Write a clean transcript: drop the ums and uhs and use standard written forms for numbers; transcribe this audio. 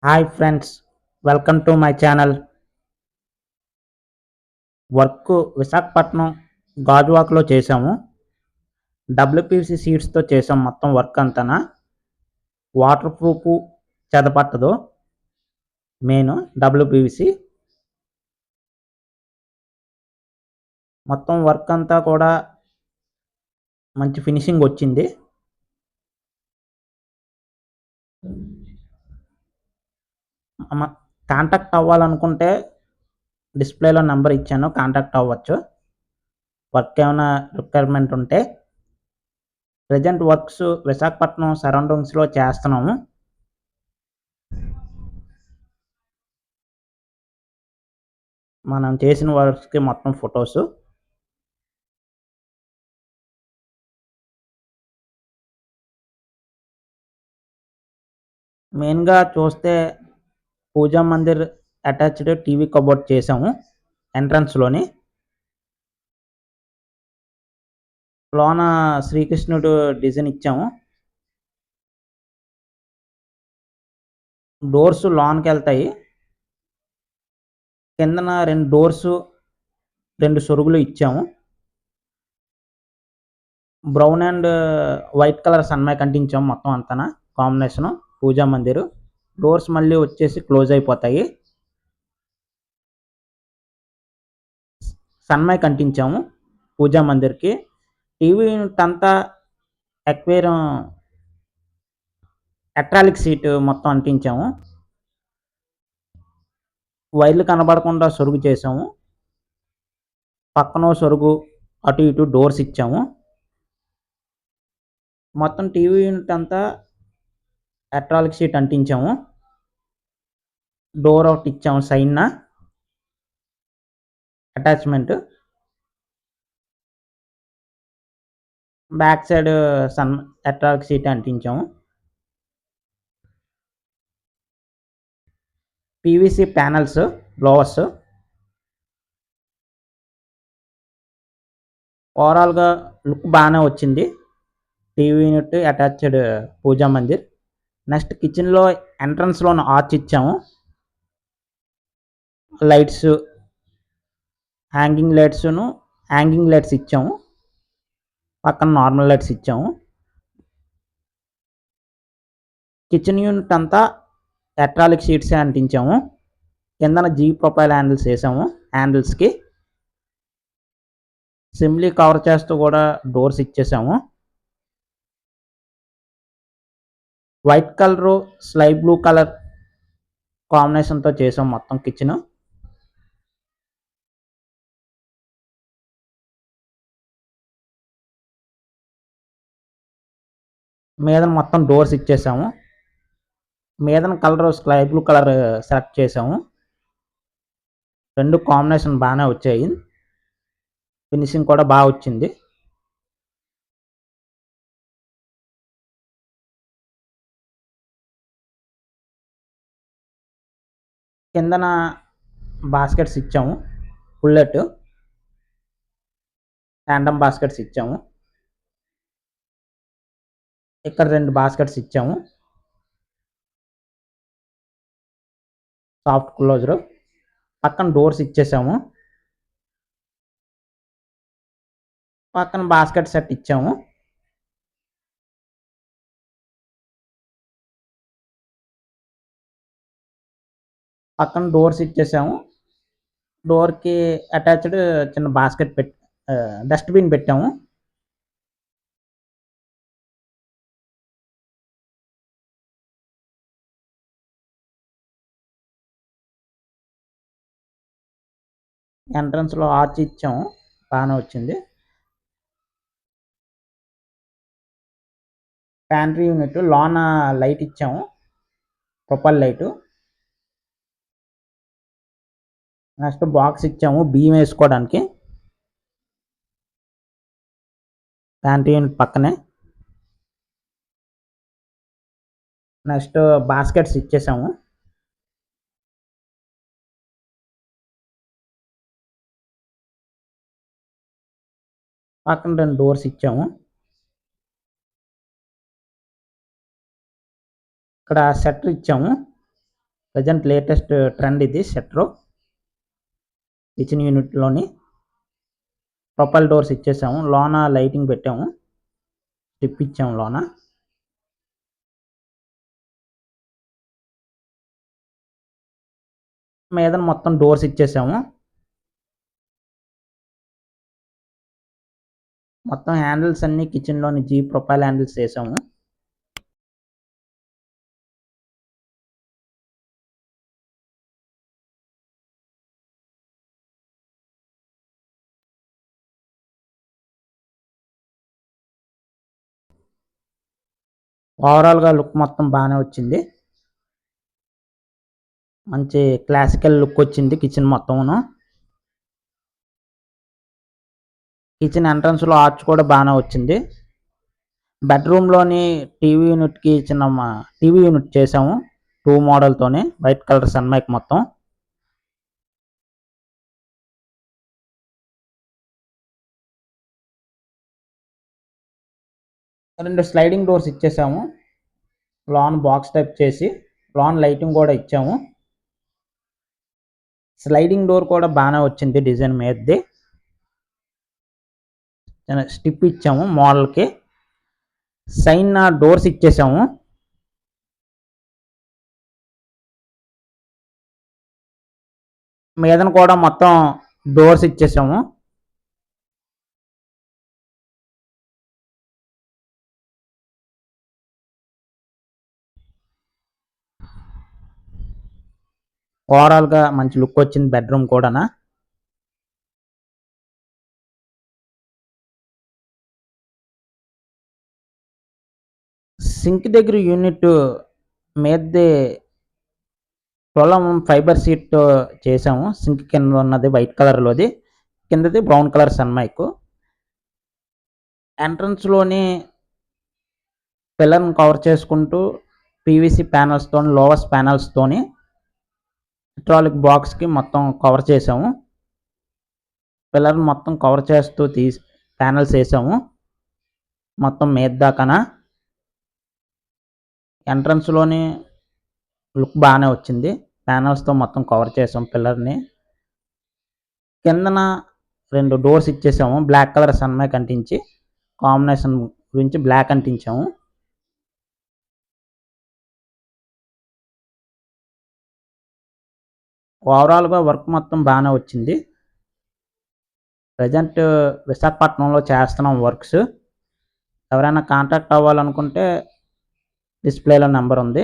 Hi friends, welcome to my channel. Work Visakhapatnam గాజువాకలో చేసాము. WPC సీట్స్తో చేసాం. మొత్తం వర్క్ అంతానా వాటర్ ప్రూఫ్, చెదపట్టదు. మెయిన్ డబ్ల్యూపీసీ మొత్తం వర్క్ అంతా కూడా మంచి ఫినిషింగ్ వచ్చింది. కాంటాక్ట్ అవ్వాలనుకుంటే డిస్ప్లేలో నెంబర్ ఇచ్చాను, కాంటాక్ట్ అవ్వచ్చు. వర్క్ ఏమైనా రిక్వైర్మెంట్ ఉంటే. ప్రజెంట్ వర్క్స్ విశాఖపట్నం సరౌండింగ్స్లో చేస్తున్నాము. మనం చేసిన వర్క్స్కి మొత్తం ఫొటోస్. మెయిన్గా చూస్తే పూజా మందిర్ అటాచ్డ్ టీవీ కబోర్డ్ చేసాము. ఎంట్రన్స్లోని లోన శ్రీకృష్ణుడు డిజైన్ ఇచ్చాము. డోర్స్ లోన్కి వెళ్తాయి. కిందన 2 డోర్స్, 2 సొరుగులు ఇచ్చాము. బ్రౌన్ అండ్ వైట్ కలర్ సన్మైక్ అంటించాము. మొత్తం అంతా కాంబినేషను పూజా మందిర్. డోర్స్ మళ్ళీ వచ్చేసి క్లోజ్ అయిపోతాయి. సన్మైక్ అంటించాము పూజా మందిర్కి. టీవీ యూనిట్ అంతా ఎక్వేరియం ఎక్రాలిక్ సీట్ మొత్తం అంటించాము. వైర్లు కనబడకుండా సొరుగు చేసాము. పక్కన సొరుగు, అటు ఇటు డోర్స్ ఇచ్చాము. మొత్తం టీవీ యూనిట్ అంతా ఎక్రాలిక్ షీట్ అంటించాము. డోర్ ఒకటి ఇచ్చాము సైడ్న attachment. Back side sun acrylic sheet అంటించాము. PVC panels, blowers. ఓవరాల్గా లుక్ బాగానే వచ్చింది. TV unit attached puja mandir. Next కిచెన్లో ఎంట్రన్స్లో ఆర్చ్ ఇచ్చాము. లైట్స్, హ్యాంగింగ్ లైట్స్ ఇచ్చాము. పక్కన నార్మల్ లైట్స్ ఇచ్చాము. కిచెన్ యూనిట్ అంతా ఎక్రాలిక్ షీట్సే అంటించాము. కిందన జీ ప్రొఫైల్ హ్యాండిల్స్ వేసాము. హ్యాండిల్స్కి సింప్లీ కవర్ చేస్తూ కూడా డోర్స్ ఇచ్చేసాము. White colour, sky blue colour కాంబినేషన్తో చేసాం మొత్తం కిచెన్. మీద మొత్తం డోర్స్ ఇచ్చేసాము. మీదన colour sky blue colour select చేసాము. 2 కాంబినేషన్ బాగానే వచ్చాయి. ఫినిషింగ్ కూడా బాగా వచ్చింది. కిందన బాస్కెట్స్ ఇచ్చాము. పుల్లెట్ హ్యాండమ్ బాస్కెట్స్ ఇచ్చాము. ఇక్కడ 2 బాస్కెట్స్ ఇచ్చాము. Soft closer. పక్కన డోర్స్ ఇచ్చేసాము. పక్కన బాస్కెట్ సెట్ ఇచ్చాము. పక్కన డోర్స్ ఇచ్చేసాము. డోర్కి అటాచ్డ్ చిన్న బాస్కెట్ డస్ట్బిన్ పెట్టాము. ఎంట్రన్స్లో ఆర్చ్ ఇచ్చాము. బాగానే వచ్చింది. ప్యాంట్రీ యూనిట్ లోన లైట్ ఇచ్చాము. Profile light. నెక్స్ట్ బాక్స్ ఇచ్చాము బియ్యం వేసుకోవడానికి. ప్యాంట్రీ యూనిట్ పక్కనే. నెక్స్ట్ బాస్కెట్స్ ఇచ్చేసాము. పక్కన 2 డోర్స్ ఇచ్చాము. ఇక్కడ షట్టర్ ఇచ్చాము. ప్రజెంట్ లేటెస్ట్ ట్రెండ్ ఇది షట్టర్ కిచెన్ యూనిట్లోని. ప్రొపైల్ డోర్స్ ఇచ్చేసాము, లోన లైటింగ్ పెట్టాము, స్టిప్ ఇచ్చాము లోన. మీద మొత్తం డోర్స్ ఇచ్చేసాము. మొత్తం హ్యాండిల్స్ అన్నీ కిచెన్లోని జీ ప్రొపైల్ హ్యాండిల్స్ వేసాము. ఓవరాల్గా లుక్ మొత్తం బాగానే వచ్చింది, మంచి క్లాసికల్ లుక్ వచ్చింది కిచెన్ మొత్తమును. కిచెన్ ఎంట్రన్స్లో ఆర్చ్ కూడా బాగానే వచ్చింది. బెడ్రూమ్లోని టీవీ యూనిట్కి చిన్న టీవీ యూనిట్ చేసాము 2 మోడల్తోనే, వైట్ కలర్ సన్మైక్ మొత్తం. రెండు స్లైడింగ్ డోర్స్ ఇచ్చేసాము, లాన్ బాక్స్ టైప్ చేసి లాన్ లైటింగ్ కూడా ఇచ్చాము. స్లైడింగ్ డోర్ కూడా బాగానే వచ్చింది డిజైన్ మీదది. స్టిప్ ఇచ్చాము మోడల్కి. సైన్ డోర్స్ ఇచ్చేసాము. మీదన కూడా మొత్తం డోర్స్ ఇచ్చేసాము. ఓవరాల్గా మంచి లుక్ వచ్చింది బెడ్రూమ్ కూడా. సింక్ దగ్గర యూనిట్ మీదది 12 ఫైబర్ షీట్ చేసాము. సింక్ కింద ఉన్నది వైట్ కలర్లోది, కిందది బ్రౌన్ కలర్ సన్మైక్. ఎంట్రన్స్లోని పిల్లర్ని కవర్ చేసుకుంటూ పీవీసీ ప్యానల్స్తో, లోవర్స్ ప్యానల్స్తోని హైడ్రాలిక్ బాక్స్కి మొత్తం కవర్ చేసాము. పిల్లర్ని మొత్తం కవర్ చేస్తూ ప్యానల్స్ వేసాము మొత్తం మీద దాకాన. ఎంట్రన్స్లోని లుక్ బాగానే వచ్చింది, ప్యానల్స్తో మొత్తం కవర్ చేసాం పిల్లర్ని. కిందన 2 డోర్స్ ఇచ్చేసాము, బ్లాక్ కలర్ సన్మైక్ అంటించి కాంబినేషన్ గురించి బ్లాక్ అంటించాము. ఓవరాల్గా వర్క్ మొత్తం బాగానే వచ్చింది. ప్రజెంట్ విశాఖపట్నంలో చేస్తున్నాం వర్క్స్. ఎవరైనా కాంటాక్ట్ అవ్వాలనుకుంటే డిస్ప్లేలో నెంబర్ ఉంది.